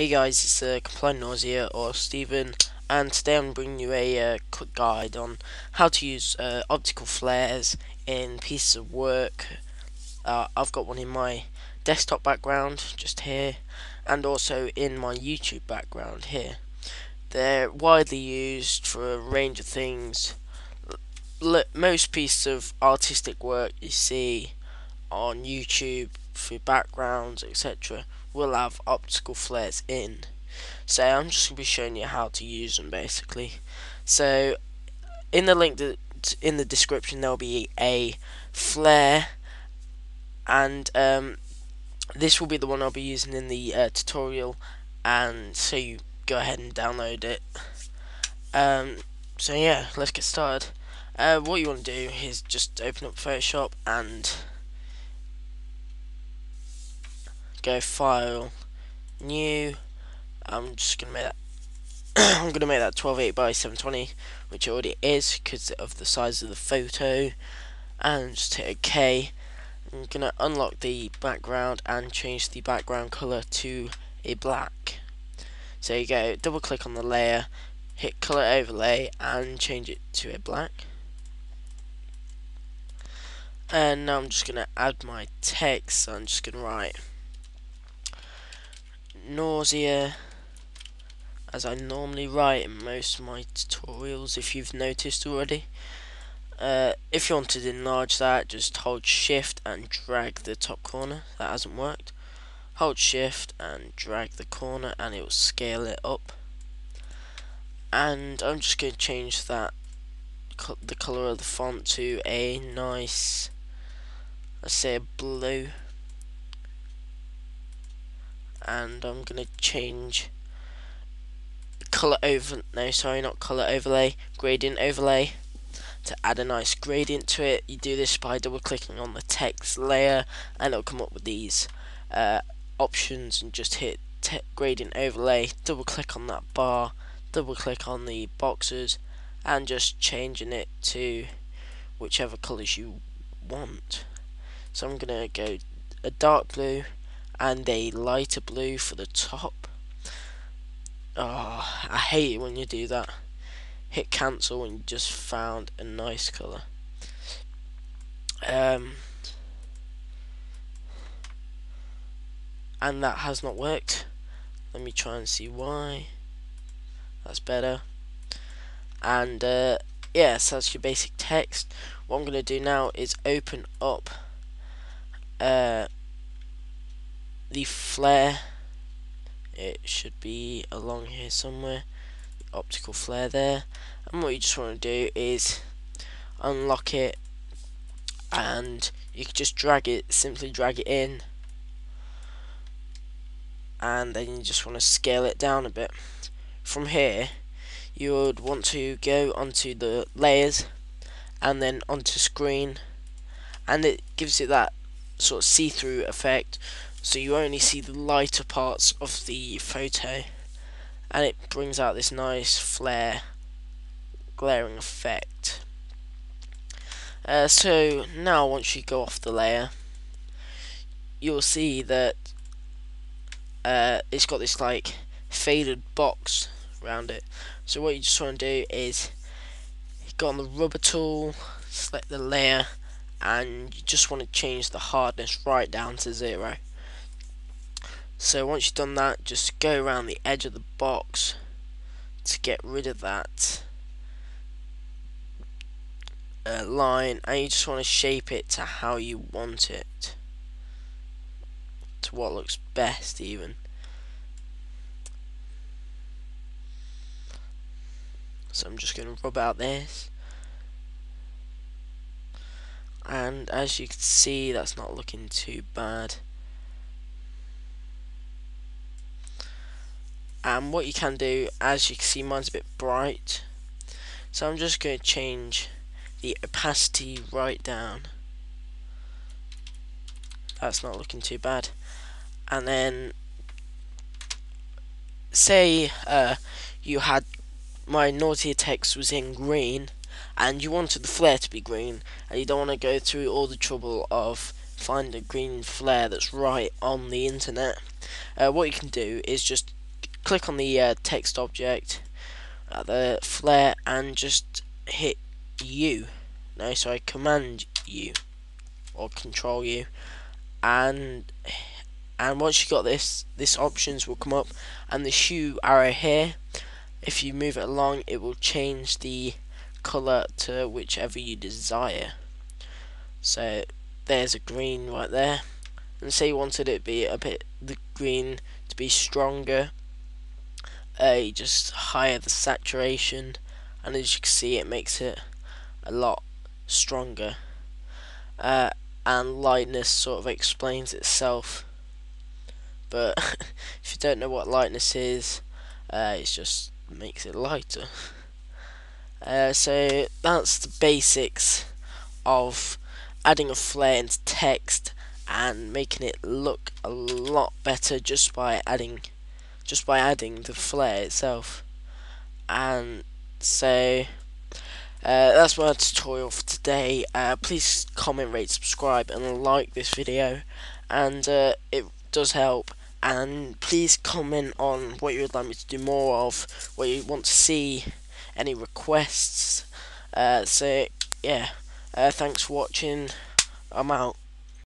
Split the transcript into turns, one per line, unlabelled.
Hey guys, it's Compliant Nausea or Steven, and today I'm bringing you a quick guide on how to use optical flares in pieces of work. I've got one in my desktop background just here, and also in my YouTube background here. They're widely used for a range of things. Most pieces of artistic work you see on YouTube for backgrounds, etc., will have optical flares in. So I'm just going to be showing you how to use them basically. So in the link in the description there'll be a flare, and this will be the one I'll be using in the tutorial, and so you go ahead and download it. So yeah, let's get started. What you want to do is just open up Photoshop and go File, New. I'm just gonna make that I'm gonna make that 1280 by 720, which it already is because of the size of the photo, and just hit OK. I'm gonna unlock the background and change the background color to a black. So you go, double click on the layer, hit color overlay and change it to a black. And now I'm just gonna add my text. So I'm just gonna write nausea, as I normally write in most of my tutorials, if you've noticed already. If you want to enlarge that, just hold shift and drag the top corner. That hasn't worked. Hold shift and drag the corner and it will scale it up. And I'm just going to change that the color of the font to a nice, let's say, a blue. And I'm going to change color overlay, gradient overlay, to add a nice gradient to it. You do this by double clicking on the text layer and it'll come up with these options, and just hit gradient overlay, double click on that bar, double click on the boxes, and just changing it to whichever colors you want. So I'm gonna go a dark blue and a lighter blue for the top. Oh, I hate it when you do that. Hit cancel when you just found a nice colour. And that has not worked. Let me try and see why. That's better. And yeah, so that's your basic text. What I'm going to do now is open up the flare. It should be along here somewhere. The optical flare there. And what you just want to do is unlock it, and you can just simply drag it in, and then you just want to scale it down a bit. From here you would want to go onto the layers and then onto screen, and it gives it that sort of see-through effect, so you only see the lighter parts of the photo, and it brings out this nice flare glaring effect. So now once you go off the layer, you'll see that it's got this like faded box around it. So what you just want to do is go on the rubber tool, select the layer, and you just want to change the hardness right down to 0. So once you've done that, just go around the edge of the box to get rid of that line, and you just want to shape it to how you want it, to what looks best even. So I'm just going to rub out this, and as you can see, that's not looking too bad. And what you can do, as you can see, mine's a bit bright, so I'm just going to change the opacity right down. That's not looking too bad. And then say you had my nausea text was in green and you wanted the flare to be green, and you don't want to go through all the trouble of finding a green flare that's right on the internet. What you can do is just click on the text object at the flare and just hit U. No, sorry, Command U or Control U, and once you got this options will come up, and the shoe arrow here, if you move it along, it will change the color to whichever you desire. So there's a green right there, and say you wanted it to be the green to be stronger, you just higher the saturation, and as you can see, it makes it a lot stronger. And lightness sort of explains itself, but if you don't know what lightness is, it just makes it lighter. So that's the basics of adding a flare into text and making it look a lot better just by adding the flare itself. And so that's my tutorial for today. Please comment, rate, subscribe, and like this video, and it does help. And please comment on what you would like me to do more of, what you want to see, any requests. So yeah, thanks for watching. I'm out.